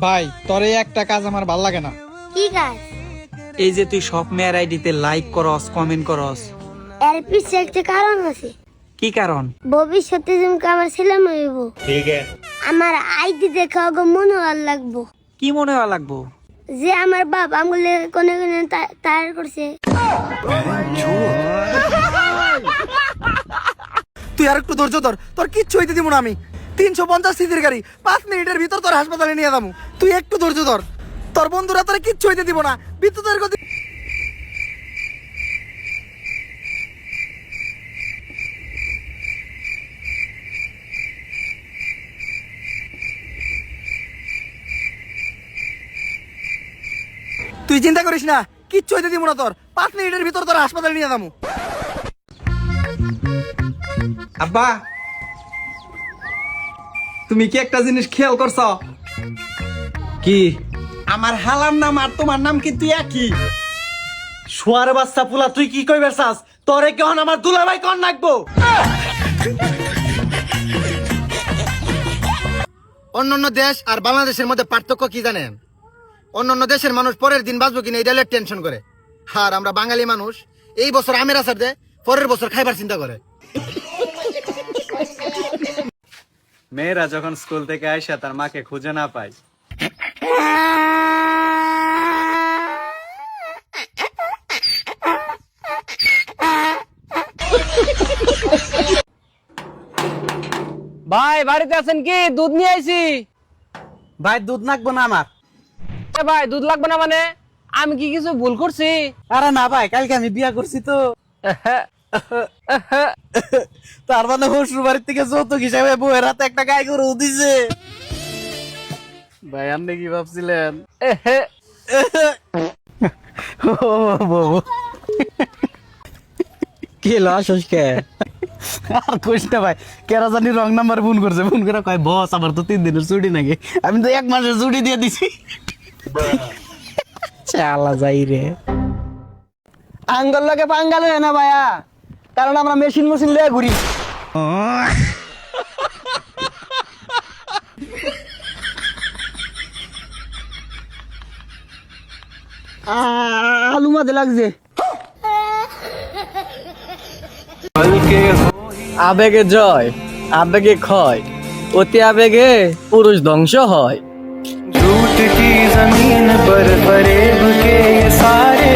ভাই তোর এই একটা কাজ আমার ভাল লাগে না। কি কাজ? এই যে তুই সব মেয়ের আইডিতে লাইক করস, কমেন্ট করস, এর পিছে একটা কারণ আছে। কি কারণ? ভবিষ্যতে যেমন আমার ছেলে হইব, ठीक है। আমার আইডি দেখে ওকে মনে ভালো লাগবো কি মনে হওয়া লাগবো? যে আমার বাপ আঙুলে কোনে কোনে তার করছে। তুই আর একটু ধৈর্য ধর, তোর কিচ্ছু হইতে দিব না আমি। 350 সিসির গাড়ি 5 মিনিটের ভিতর তোর হাসপাতালে নিয়ে যাবো। তুই একটু ধৈর্য ধর, তোর বন্ধুরা তোর কিচ্ছু হইতে দিব না। বিদ্যুতের গতি তুই চিন্তা করিস না, কিচ্ছু হইতে দিব না তোর। 5 মিনিটের ভিতর তোর হাসপাতালে নিয়ে যাবো। আব্বা তুমি কি একটা জিনিস খেয়াল করছ? কি? আমার হালার নাম আর তোমার নাম কিন্তু একই। শুয়ার বাচ্চা পুলা, তুই কি কইবার চাস? তোরে কেহন আমার দুলাভাই কন নাকবো? অন্যান্য দেশ আর বাংলাদেশের মধ্যে পার্থক্য কি জানেন? অন্যান্য দেশের মানুষ পরের দিন বাঁচবো কিনা এটা টেনশন করে, আর আমরা বাঙালি মানুষ এই বছর আমের আচার দেয়, পরের বছর খাইবার চিন্তা করে। মেয়েরা যখন স্কুল থেকে আইসা তার মাকে খুঁজে না পায়, ভাই বাড়িতে আছেন কি? দুধ নিয়ে আইছি। ভাই দুধ নাকবো না আমার। এ ভাই দুধ লাগবে না মানে? আমি কি কিছু ভুল করছি? আরে না ভাই, কালকে আমি বিয়া করছি তো। তার মানে শ্বশুর বাড়ির থেকে যৌতুক হিসাবে বউয়ের হাতে একটা গাই গরু দিছে। ভাই আপনি কি ভাবছিলেন? কি লস কে আর কইস না ভাই, কেরা জানি রং নাম্বার ফোন করছে, ফোন করে কয় বস আমার তো 3 দিনের ছুটি নাকি। আমি তো 1 মাসের ছুটি দিয়ে দিছি। চালা যাই রে। আঙ্গল লাগে পাঙ্গাল হয় না ভাইয়া, কারণ আমরা মেশিন লয়ে ঘুরি। আলু মাঝে লাগছে। আবেগে জয়, আবেগে ক্ষয়, অতি আবেগে পুরুষ ধ্বংস হয়। झूठ की जमीन पर फरेब के ये सारे